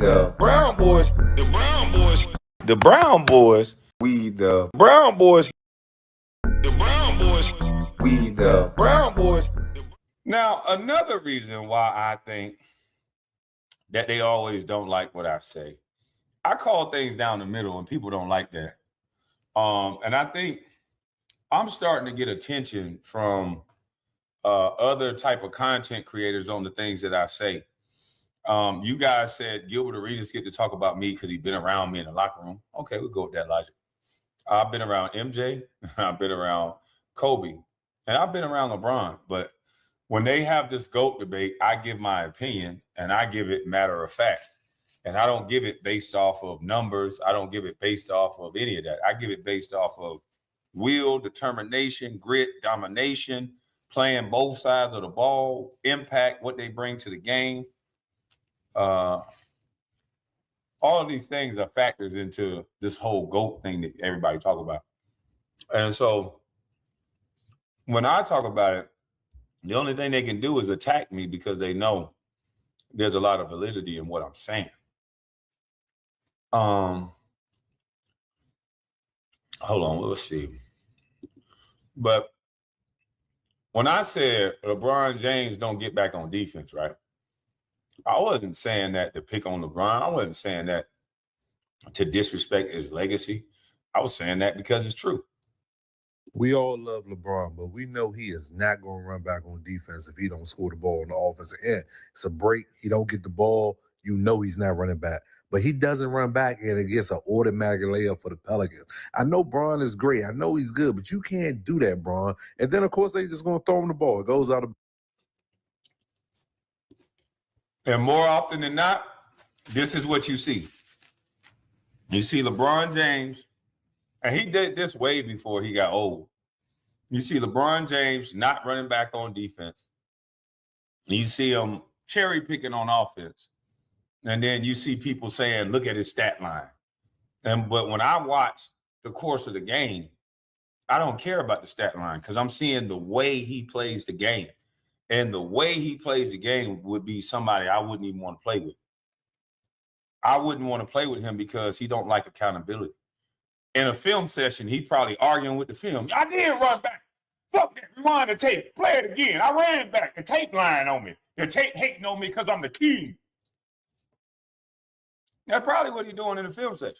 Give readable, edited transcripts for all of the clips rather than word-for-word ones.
the Brown boys, the Brown boys, the Brown boys, we the Brown boys, the Brown boys, we the Brown boys. Now, another reason why I think that they always don't like what I say, I call things down the middle and people don't like that. And I think I'm starting to get attention from other type of content creators on the things that I say. You guys said Gilbert Arenas get to talk about me because he's been around me in the locker room. Okay, we'll go with that logic. I've been around MJ, I've been around Kobe, and I've been around LeBron. But when they have this GOAT debate, I give my opinion and I give it matter of fact. And I don't give it based off of numbers. I don't give it based off of any of that. I give it based off of will, determination, grit, domination, playing both sides of the ball, impact, what they bring to the game. All of these things are factors into this whole GOAT thing that everybody talk about. And so when I talk about it, the only thing they can do is attack me because they know there's a lot of validity in what I'm saying. Hold on, let's see. But when I said LeBron James don't get back on defense, right? I wasn't saying that to pick on LeBron. I wasn't saying that to disrespect his legacy. I was saying that because it's true. We all love LeBron, but we know he is not going to run back on defense if he don't score the ball on the offensive end. It's a break. He don't get the ball. You know he's not running back. But he doesn't run back, and it gets an automatic layup for the Pelicans. I know Bron is great. I know he's good, but you can't do that, Bron. And then, of course, they just going to throw him the ball. It goes out of. And more often than not, this is what you see. You see LeBron James, and he did this way before he got old. You see LeBron James not running back on defense. You see him cherry picking on offense. And then you see people saying, look at his stat line. But when I watch the course of the game, I don't care about the stat line because I'm seeing the way he plays the game. And the way he plays the game would be somebody I wouldn't even want to play with. I wouldn't want to play with him because he don't like accountability. In a film session, he's probably arguing with the film. I did run back. Fuck that. Rewind the tape. Play it again. I ran back. The tape lying on me. The tape hating on me because I'm the king. That's probably what he's doing in the film session.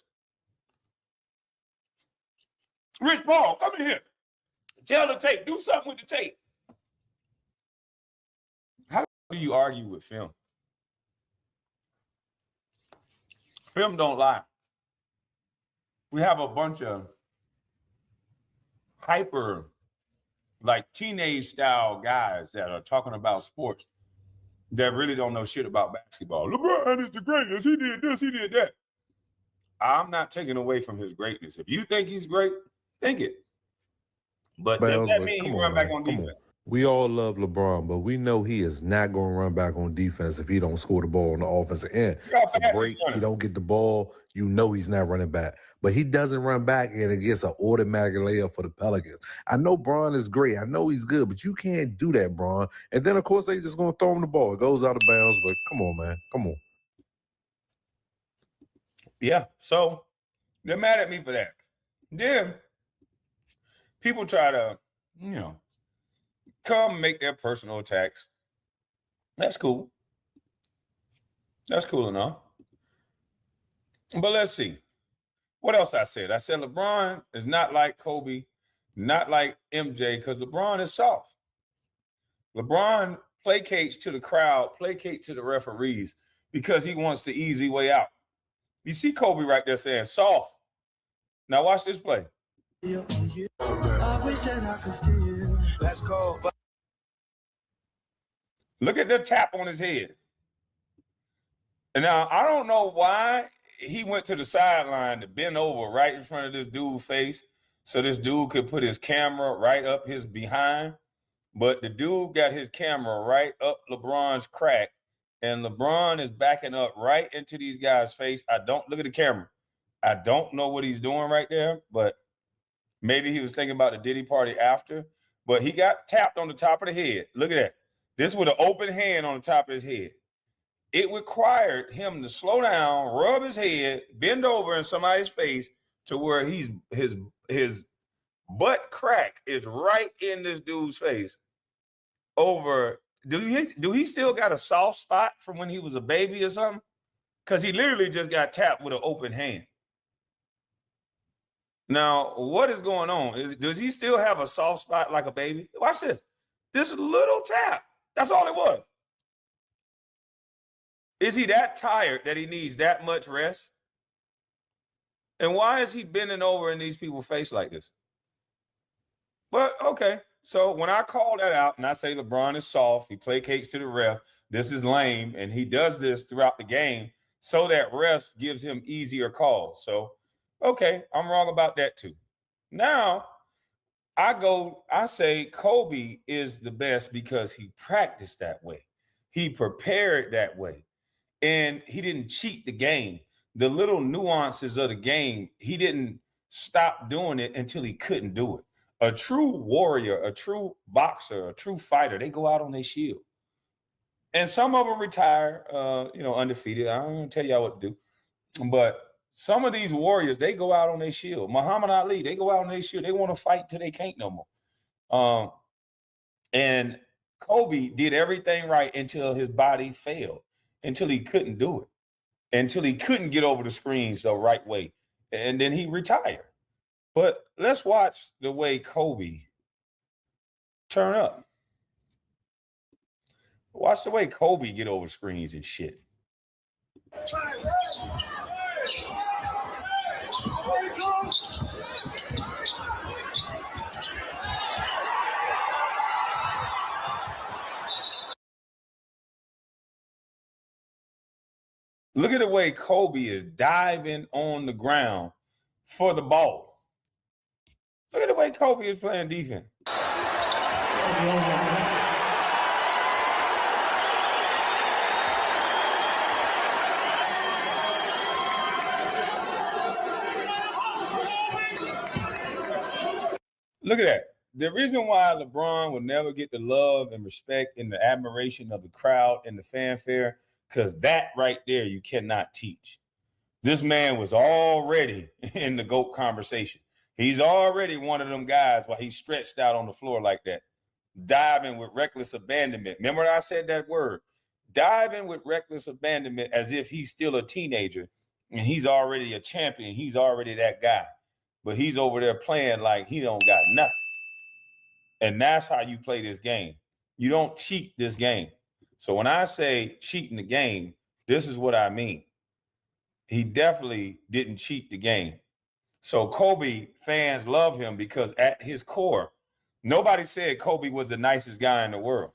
Rich Paul, come in here. Tell the tape. Do something with the tape. How do you argue with film? Film don't lie. We have a bunch of hyper, like teenage style guys that are talking about sports that really don't know shit about basketball. LeBron is the greatest. He did this, he did that. I'm not taking away from his greatness. If you think he's great, think it. But does that mean he run back on defense? We all love LeBron, but we know he is not going to run back on defense if he don't score the ball on the offensive end. It's a break. He don't get the ball. You know he's not running back. But he doesn't run back, and it gets an automatic layup for the Pelicans. I know Bron is great. I know he's good, but you can't do that, Bron. And then, of course, they just going to throw him the ball. It goes out of bounds, but come on, man. Come on. Yeah, so they're mad at me for that. Then people try to, come make their personal attacks. That's cool. That's cool enough. But let's see. What else I said? I said LeBron is not like Kobe, not like MJ, because LeBron is soft. LeBron placates to the crowd, placates to the referees because he wants the easy way out. You see Kobe right there saying soft. Now watch this play. Let's go. Look at the tap on his head. And now I don't know why he went to the sideline to bend over right in front of this dude's face so this dude could put his camera right up his behind. But the dude got his camera right up LeBron's crack, and LeBron is backing up right into these guys' face. Look at the camera. I don't know what he's doing right there, but maybe he was thinking about the Diddy party after. But he got tapped on the top of the head. Look at that. This with an open hand on the top of his head. it required him to slow down, rub his head, bend over in somebody's face to where his butt crack is right in this dude's face. Do he still got a soft spot from when he was a baby or something? Because he literally just got tapped with an open hand. Now, what is going on? Does he still have a soft spot like a baby? Watch this. This little tap. That's all it was. Is he that tired that he needs that much rest? And why is he bending over in these people's face like this? But okay, so when I call that out and I say LeBron is soft, he placates to the ref, this is lame, and he does this throughout the game so that refs gives him easier calls. So, okay, I'm wrong about that too. Now, I say Kobe is the best because he practiced that way. He prepared that way. And he didn't cheat the game. The little nuances of the game, he didn't stop doing it until he couldn't do it. A true warrior, a true boxer, a true fighter, they go out on their shield. And some of them retire, undefeated. I don't tell y'all what to do. But some of these warriors, they go out on their shield. Muhammad Ali, they go out on their shield. They want to fight till they can't no more. And Kobe did everything right until his body failed, until he couldn't do it, until he couldn't get over the screens the right way. And then he retired. But let's watch the way Kobe turn up. Watch the way Kobe get over screens and shit. Look at the way Kobe is diving on the ground for the ball. Look at the way Kobe is playing defense. Look at that. The reason why LeBron will never get the love and respect and the admiration of the crowd and the fanfare, because that right there you cannot teach. This man was already in the GOAT conversation. He's already one of them guys while he's stretched out on the floor like that, diving with reckless abandonment. Remember I said that word, diving with reckless abandonment as if he's still a teenager and he's already a champion. He's already that guy, but he's over there playing like he don't got nothing. And that's how you play this game. You don't cheat this game. So when I say cheating the game, this is what I mean. He definitely didn't cheat the game. So Kobe fans love him because at his core, nobody said Kobe was the nicest guy in the world.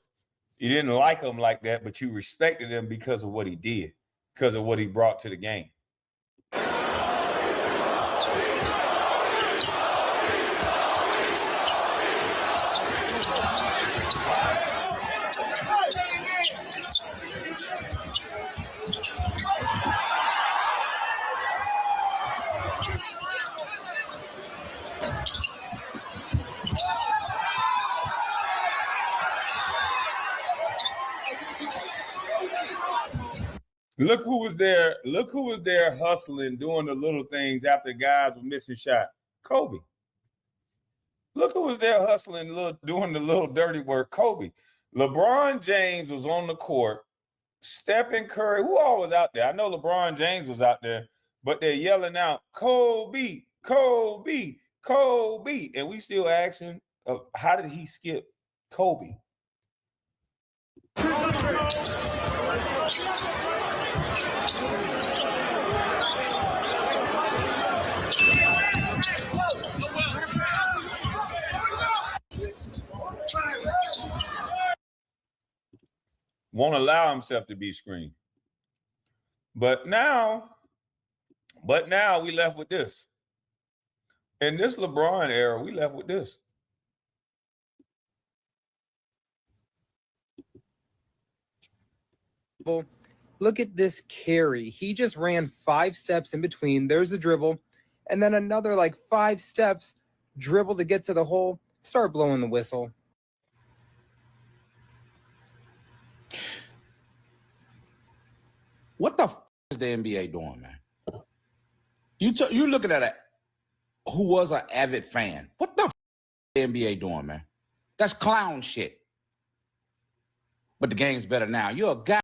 You didn't like him like that, but you respected him because of what he did, because of what he brought to the game. Look who was there. Look who was there hustling, doing the little things after guys were missing shot. Kobe. Look who was there hustling, doing the little dirty work. Kobe. LeBron James was on the court. Stephen Curry. Who all was out there? I know LeBron James was out there, but they're yelling out, Kobe, Kobe, Kobe. And we still asking, how did he skip Kobe? Won't allow himself to be screened. But now we left with this. In this LeBron era, we left with this. Look at this carry. He just ran 5 steps in between. There's the dribble. And then another 5 steps, dribble to get to the hole, start blowing the whistle. What the is the NBA doing, man? You looking at who was an avid fan. What the the NBA doing, man? That's clown shit. But the game's better now. You're a guy.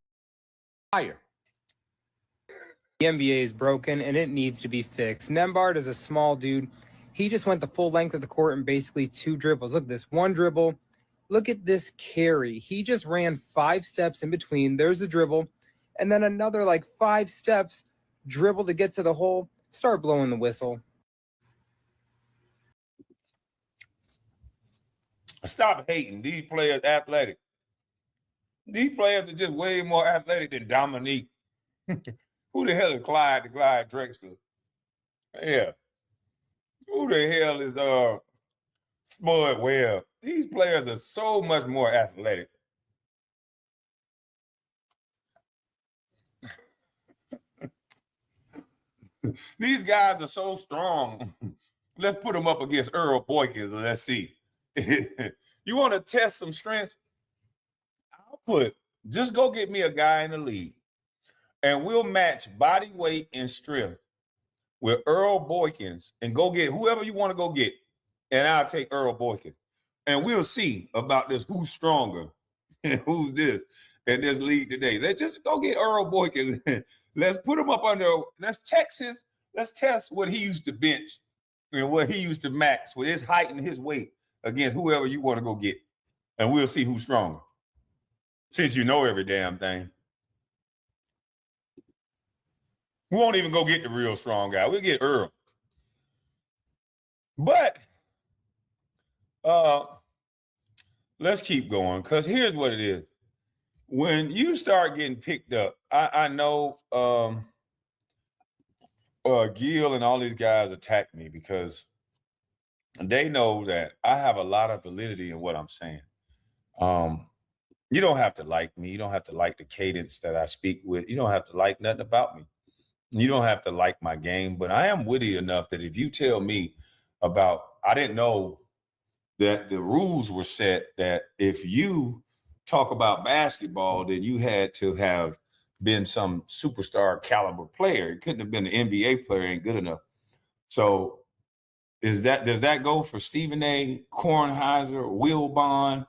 The NBA is broken and it needs to be fixed. Nembhard is a small dude. He just went the full length of the court in basically 2 dribbles. Look at this, 1 dribble. Look at this carry. He just ran 5 steps in between. There's the dribble. And then another like 5 steps, dribble to get to the hole, start blowing the whistle. Stop hating. These players athletic. These players are just way more athletic than Dominique. Who the hell is Clyde the Glide Drexler? Yeah. Who the hell is Spud Webb? These players are so much more athletic. These guys are so strong. Let's put them up against Earl Boykins and let's see. You want to test some strength? Just go get me a guy in the league and we'll match body weight and strength with Earl Boykins and go get whoever you want to go get. And I'll take Earl Boykins. And we'll see about this, who's stronger and who's this in this league today. Let's just go get Earl Boykins. Let's put him up under, let's test what he used to bench and what he used to max with his height and his weight against whoever you want to go get. And we'll see who's stronger. Since you know every damn thing. We won't even go get the real strong guy. We'll get Earl. But let's keep going, because here's what it is. When you start getting picked up, I know Gil and all these guys attack me because they know that I have a lot of validity in what I'm saying. You don't have to like me. You don't have to like the cadence that I speak with. You don't have to like nothing about me. You don't have to like my game, but I am witty enough that if you tell me about, I didn't know that the rules were set that if you talk about basketball, then you had to have been some superstar caliber player. It couldn't have been an NBA player, ain't good enough. So does that go for Stephen A., Kornheiser, Will Bond,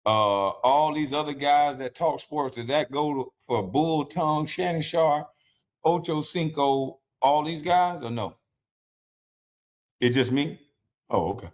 all these other guys that talk sports? Does that go for Bull Tongue, Shannon Sharp, Ocho Cinco, all these guys, or no? It's just me? Oh, okay.